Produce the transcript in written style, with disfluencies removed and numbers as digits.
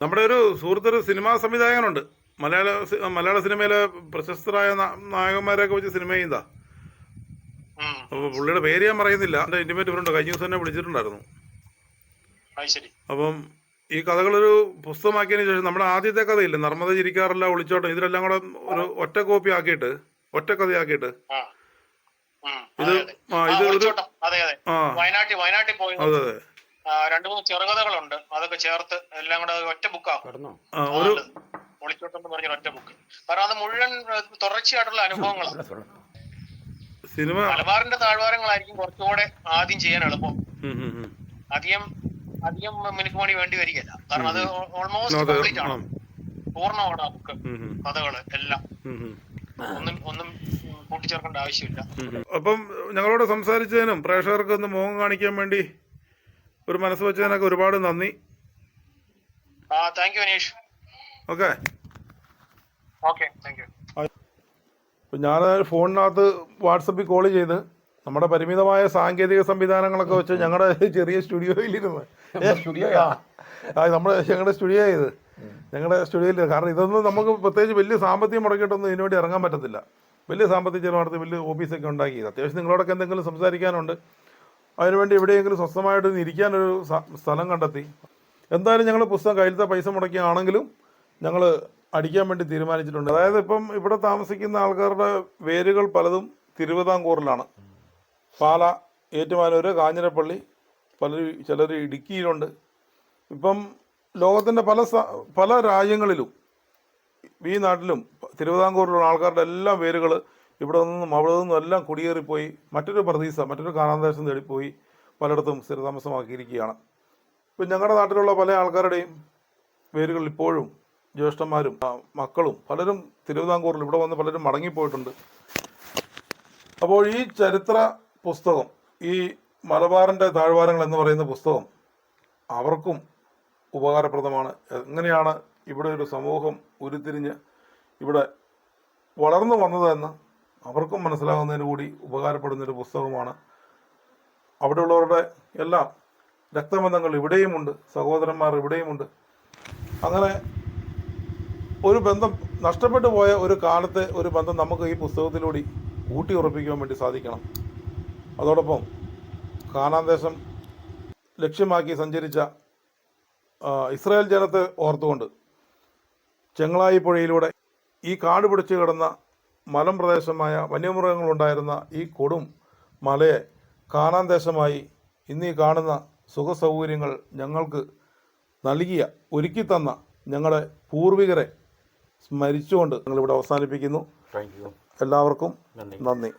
നമ്മുടെ ഒരു സുഹൃത്തൊരു സിനിമാ സംവിധായകനുണ്ട്. മലയാള സിനിമയിലെ പ്രശസ്തരായ നായകന്മാരെയൊക്കെ വെച്ച് സിനിമ ചെയ്യുന്നതാ. അപ്പോൾ പുള്ളിയുടെ പേര് ഞാൻ പറയുന്നില്ല. എൻ്റെ ഇൻറ്റിമേറ്റ് ഫ്രണ്ട് കഴിഞ്ഞ ദിവസം തന്നെ വിളിച്ചിട്ടുണ്ടായിരുന്നു. അപ്പം ഈ കഥകളൊരു പുസ്തകമാക്കിയതിന് ശേഷം നമ്മുടെ ആദ്യത്തെ കഥയില്ലേ, നർമ്മദ ചിരിക്കാറില്ല, ഒളിച്ചോട്ടം, ഇതിലെല്ലാം കൂടെ ഒരു ഒറ്റ കോപ്പി ആക്കിയിട്ട്, ഒറ്റ കഥയാക്കിയിട്ട് ഇത് ഇത് ഒരു വയനാട്ടിൽ പോയി അതെ അതെ രണ്ടു മൂന്ന് ചെറുകഥകളുണ്ട്, അതൊക്കെ ചേർത്ത് എല്ലാം കൂടെ ഒറ്റ ബുക്കാക്കും. ഒരു ഒളിച്ചോട്ടം എന്ന് പറഞ്ഞ ഒറ്റ ബുക്ക്. കാരണം അത് മുഴുവൻ തുടർച്ചയായിട്ടുള്ള അനുഭവങ്ങളാണ്. സിനിമ മലബാറിന്റെ താഴ്വാരങ്ങളായിരിക്കും കുറച്ചുകൂടെ ആദ്യം ചെയ്യാൻ എളുപ്പം. അധികം മിനുക്കുമണി വേണ്ടി വരികയില്ല. കാരണം അത് ഓൾമോസ്റ്റ് കംപ്ലീറ്റ് ആണ്, പൂർണ്ണമാണ് ആ ബുക്ക്. കഥകള് എല്ലാം ഒന്നും കൂട്ടിച്ചേർക്കേണ്ട ആവശ്യമില്ല. അപ്പം ഞങ്ങളോട് സംസാരിച്ചതിനും പ്രേക്ഷകർക്ക് ഒന്ന് മുഖം കാണിക്കാൻ വേണ്ടി ഒരു മനസ്സ് വെച്ചതിനൊക്കെ ഒരുപാട് നന്ദി. Thank you Aneesh. Okay, thank you. ഞാൻ ഫോണിനകത്ത് വാട്സപ്പിൽ കോൾ ചെയ്ത് നമ്മുടെ പരിമിതമായ സാങ്കേതിക സംവിധാനങ്ങളൊക്കെ വെച്ച് ഞങ്ങളുടെ ചെറിയ സ്റ്റുഡിയോയിലിരുന്ന് ഞങ്ങളുടെ സ്റ്റുഡിയോയിൽ, കാരണം ഇതൊന്നും നമുക്ക് പ്രത്യേകിച്ച് വലിയ സാമ്പത്തികം മുടക്കിയിട്ടൊന്നും ഇതിനുവേണ്ടി ഇറങ്ങാൻ പറ്റത്തില്ല. വലിയ സാമ്പത്തിക ചെലവ് വലിയ ഓഫീസൊക്കെ ഉണ്ടാക്കി. അത്യാവശ്യം നിങ്ങളോടൊക്കെ എന്തെങ്കിലും സംസാരിക്കാനുണ്ട്, അതിനുവേണ്ടി എവിടെയെങ്കിലും സ്വസ്ഥമായിട്ട് ഇരിക്കാനൊരു സ്ഥലം കണ്ടെത്തി. എന്തായാലും ഞങ്ങൾ പുസ്തകം കയ്യിലത്തെ പൈസ മുടക്കിയാണെങ്കിലും ഞങ്ങൾ അടിക്കാൻ വേണ്ടി തീരുമാനിച്ചിട്ടുണ്ട്. അതായത് ഇപ്പം ഇവിടെ താമസിക്കുന്ന ആൾക്കാരുടെ വേരുകൾ പലതും തിരുവിതാംകൂറിലാണ്. പാല, ഏറ്റുമാനൂര്, കാഞ്ഞിരപ്പള്ളി, ചിലർ ഇടുക്കിയിലുണ്ട്. ഇപ്പം ലോകത്തിൻ്റെ പല രാജ്യങ്ങളിലും ഈ നാട്ടിലും തിരുവിതാംകൂറിലുള്ള ആൾക്കാരുടെ എല്ലാം വേരുകൾ ഇവിടെ നിന്നും അവിടെ നിന്നും എല്ലാം കുടിയേറിപ്പോയി മറ്റൊരു കാനാന്തേശം തേടിപ്പോയി പലയിടത്തും സ്ഥിരതാമസമാക്കിയിരിക്കുകയാണ്. ഇപ്പം ഞങ്ങളുടെ നാട്ടിലുള്ള പല ആൾക്കാരുടെയും വേരുകൾ ഇപ്പോഴും ജ്യേഷ്ഠന്മാരും മക്കളും പലരും തിരുവിതാംകൂറിൽ ഇവിടെ വന്ന് പലരും മടങ്ങിപ്പോയിട്ടുണ്ട്. അപ്പോൾ ഈ ചരിത്ര പുസ്തകം, ഈ മലബാറിൻ്റെ താഴ്വാരങ്ങൾ എന്ന് പറയുന്ന പുസ്തകം അവർക്കും ഉപകാരപ്രദമാണ്. എങ്ങനെയാണ് ഇവിടെ ഒരു സമൂഹം ഉരുത്തിരിഞ്ഞ് ഇവിടെ വളർന്നു വന്നതെന്ന് അവർക്കും മനസ്സിലാകുന്നതിന് കൂടി ഉപകാരപ്പെടുന്നൊരു പുസ്തകമാണ്. അവിടെയുള്ളവരുടെ എല്ലാം രക്തബന്ധങ്ങൾ ഇവിടെയുമുണ്ട്, സഹോദരന്മാർ ഇവിടെയുമുണ്ട്. അങ്ങനെ ഒരു ബന്ധം നഷ്ടപ്പെട്ടു പോയ ഒരു കാലത്തെ ഒരു ബന്ധം നമുക്ക് ഈ പുസ്തകത്തിലൂടെ ഊട്ടി ഉറപ്പിക്കുവാൻ വേണ്ടി സാധിക്കണം. അതോടൊപ്പം കാനാന്തേശം ലക്ഷ്യമാക്കി സഞ്ചരിച്ച ഇസ്രായേൽ ജനത്തെ ഓർത്തുകൊണ്ട് ചെങ്ങളായി പുഴയിലൂടെ ഈ കാട് പിടിച്ചു കിടന്ന മലം പ്രദേശമായ വന്യമൃഗങ്ങളുണ്ടായിരുന്ന ഈ കൊടും മലയെ കാനാന്തേശമായി ഇന്നീ കാണുന്ന സുഖസൗകര്യങ്ങൾ ഞങ്ങൾക്ക് ഒരുക്കി തന്ന ഞങ്ങളുടെ പൂർവികരെ സ്മരിച്ചുകൊണ്ട് ഞങ്ങളിവിടെ അവസാനിപ്പിക്കുന്നു. എല്ലാവർക്കും നന്ദി.